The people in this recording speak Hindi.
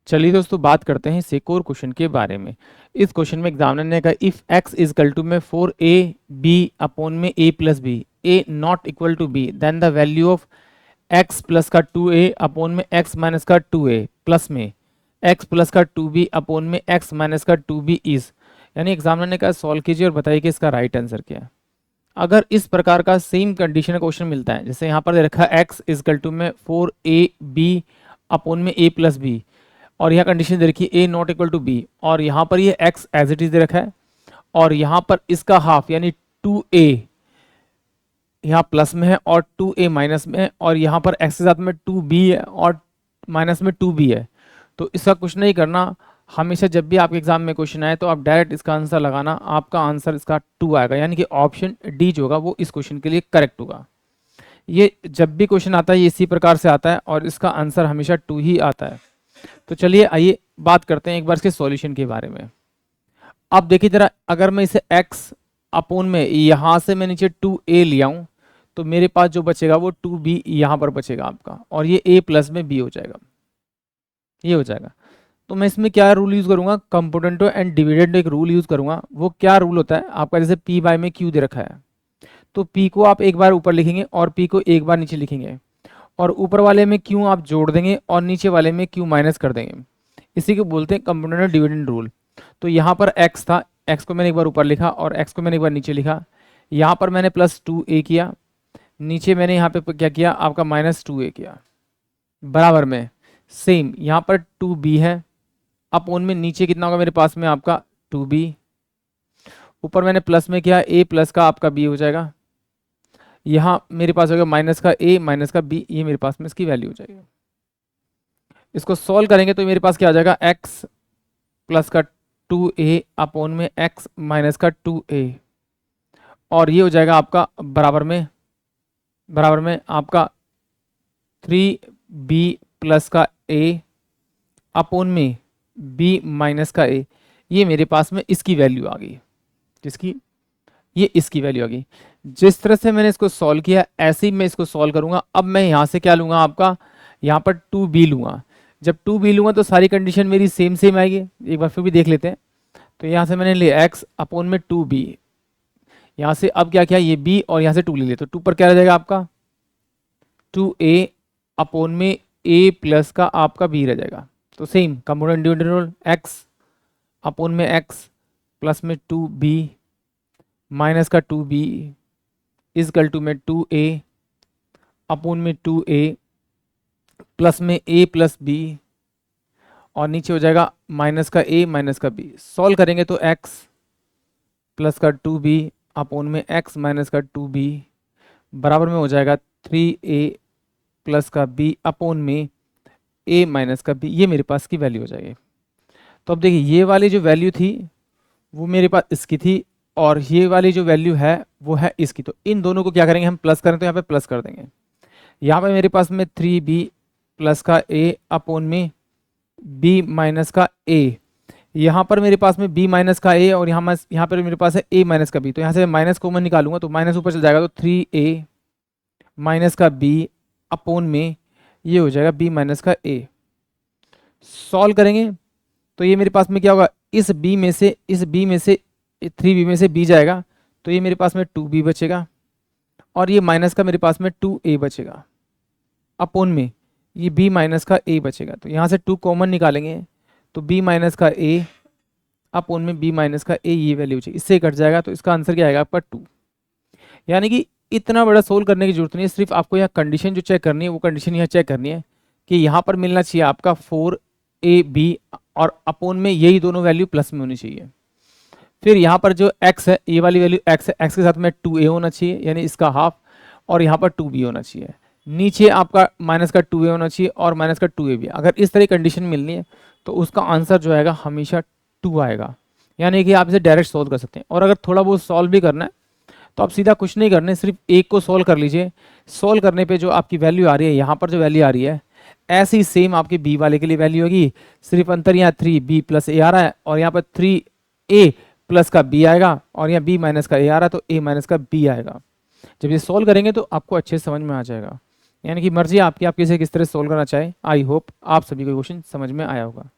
चलिए दोस्तों बात करते हैं इस एक और क्वेश्चन के बारे में। इस क्वेश्चन में एग्जामिनर ने कहा if x is equal to में 4ab अपॉन में a plus B, a not equal to b, then the value of x plus का 2a अपॉन में x माइनस का 2a प्लस में x प्लस का 2b अपॉन में x माइनस का 2b इज, यानी एग्जामिनर ने कहा सॉल्व कीजिए और बताइए कि इसका राइट आंसर क्या है। अगर इस प्रकार का सेम कंडीशन का क्वेश्चन मिलता है, जैसे यहाँ पर दे रखा है x इज इक्वल टू में 4ab अपॉन में a प्लस बी, और यहाँ कंडीशन दे रखी है a not equal to b, और यहाँ पर ये x एज इट इज दे रखा है, और यहाँ पर इसका हाफ यानी 2a यहाँ प्लस में है और 2a माइनस में है, और यहाँ पर x के साथ में 2b है और माइनस में 2b है। तो इसका कुछ नहीं करना, हमेशा जब भी आपके एग्जाम में क्वेश्चन आए तो आप डायरेक्ट इसका आंसर लगाना, आपका आंसर इसका 2 आएगा, यानी कि ऑप्शन डी जो होगा वो इस क्वेश्चन के लिए करेक्ट होगा। ये जब भी क्वेश्चन आता है ये इसी प्रकार से आता है और इसका आंसर हमेशा 2 ही आता है। तो चलिए आइए बात करते हैं एक बार इसके सॉल्यूशन के बारे में। अब देखिए जरा, अगर मैं इसे x अपोन में यहाँ से मैं नीचे 2a ले आऊँ तो मेरे पास जो बचेगा वो 2b यहाँ पर बचेगा आपका, और ये a प्लस में b हो जाएगा, ये हो जाएगा। तो मैं इसमें क्या रूल यूज़ करूँगा, कंपोनेंटो एंड डिविडेंड एक रूल यूज़ करूँगा। वो क्या रूल होता है आपका, जैसे p बाय में q दे रखा है तो p को आप एक बार ऊपर लिखेंगे और p को एक बार नीचे लिखेंगे, और ऊपर वाले में q आप जोड़ देंगे और नीचे वाले में q माइनस कर देंगे। इसी को बोलते हैं कंपोनेंट डिविडेंड रूल। तो यहाँ पर x था, x को मैंने एक बार ऊपर लिखा और x को मैंने एक बार नीचे लिखा। यहाँ पर मैंने प्लस 2a किया, नीचे मैंने यहाँ पे क्या किया आपका माइनस 2a किया, बराबर में सेम यहाँ पर 2b है, अपोन में नीचे कितना होगा मेरे पास में आपका 2b, ऊपर मैंने प्लस में किया a प्लस का आपका b हो जाएगा, यहाँ मेरे पास होगा माइनस का a माइनस का b, ये मेरे पास में इसकी वैल्यू हो जाएगी। इसको सॉल्व करेंगे तो मेरे पास क्या आ जाएगा x प्लस का 2a अपोन में x माइनस का 2a, और ये हो जाएगा आपका बराबर में आपका 3b प्लस का a अपोन में b माइनस का a। ये मेरे पास में इसकी वैल्यू आ गई, जिसकी ये इसकी वैल्यू आ गई। जिस तरह से मैंने इसको सॉल्व किया ऐसे ही मैं इसको सॉल्व करूंगा। अब मैं यहाँ से क्या लूँगा आपका, यहाँ पर 2b लूँगा। जब 2b लूँगा तो सारी कंडीशन मेरी सेम आएगी, एक बार फिर भी देख लेते हैं। तो यहाँ से मैंने लिया x अपोन में 2b, यहाँ से अब क्या किया ये b और यहाँ से 2 ले लिया, तो 2 पर क्या रह जाएगा आपका 2a अपोन में a प्लस का आपका b रह जाएगा। तो same component dividend rule, x upon में x प्लस में 2b माइनस का 2b इज इक्वल टू में 2a अपोन में 2a प्लस में a प्लस b, और नीचे हो जाएगा माइनस का a माइनस का b। सॉल्व करेंगे तो x प्लस का 2b अपोन में x माइनस का 2b बराबर में हो जाएगा 3a प्लस का b अपोन में a माइनस का b, ये मेरे पास की वैल्यू हो जाएगी। तो अब देखिए ये वाली जो वैल्यू थी वो मेरे पास इसकी थी, और ये वाली जो वैल्यू है वो है इसकी। तो इन दोनों को क्या करेंगे हम, प्लस करें तो यहाँ पे प्लस कर देंगे। यहाँ पे मेरे पास में 3b प्लस का a अपोन में b माइनस का a, यहाँ पर मेरे पास में b माइनस का a, और यहाँ पर मेरे पास है a माइनस का b। तो यहाँ से माइनस कॉमन निकालूंगा तो माइनस ऊपर चल जाएगा, तो 3a माइनस का b अपोन में ये हो जाएगा b माइनस का a। सॉल्व करेंगे तो ये मेरे पास में क्या होगा, इस b में से 3b में से b जाएगा, तो ये मेरे पास में 2b बचेगा, और ये माइनस का मेरे पास में 2a बचेगा, अपोन में ये b माइनस का a बचेगा। तो यहाँ से 2 कॉमन निकालेंगे तो b माइनस का a अपोन में b माइनस का a, ये वैल्यू चाहिए, इससे कट जाएगा। तो इसका आंसर क्या आएगा आपका 2। यानी कि इतना बड़ा सोल्व करने की जरूरत नहीं है, सिर्फ आपको यहाँ कंडीशन जो चेक करनी है वो कंडीशन यहाँ चेक करनी है कि यहाँ पर मिलना चाहिए आपका 4ab, और अपोन में यही दोनों वैल्यू प्लस में होनी चाहिए। फिर यहाँ पर जो x है, ये वाली वैल्यू x है, x के साथ में 2a होना चाहिए यानी इसका हाफ, और यहाँ पर 2b होना चाहिए, नीचे आपका माइनस का 2a होना चाहिए और माइनस का 2ab। अगर इस तरह कंडीशन मिलनी है तो उसका आंसर जो आएगा हमेशा 2 आएगा, यानी कि आप इसे डायरेक्ट सॉल्व कर सकते हैं। और अगर थोड़ा बहुत सॉल्व भी करना है तो आप सीधा कुछ नहीं करना है, सिर्फ एक को सॉल्व कर लीजिए। सॉल्व करने पे जो आपकी वैल्यू आ रही है, यहाँ पर जो वैल्यू आ रही है ऐसे ही सेम आपके b वाले के लिए वैल्यू होगी, सिर्फ अंतर यहाँ 3b प्लस a आ रहा है और यहाँ पर 3a प्लस का b आएगा, और यहाँ b माइनस का a आ रहा है तो a माइनस का b आएगा। जब ये सॉल्व करेंगे तो आपको अच्छे से समझ में आ जाएगा, यानी कि मर्जी आपकी, आप किसे किस तरह सॉल्व करना चाहे। आई होप आप सभी को क्वेश्चन समझ में आया होगा।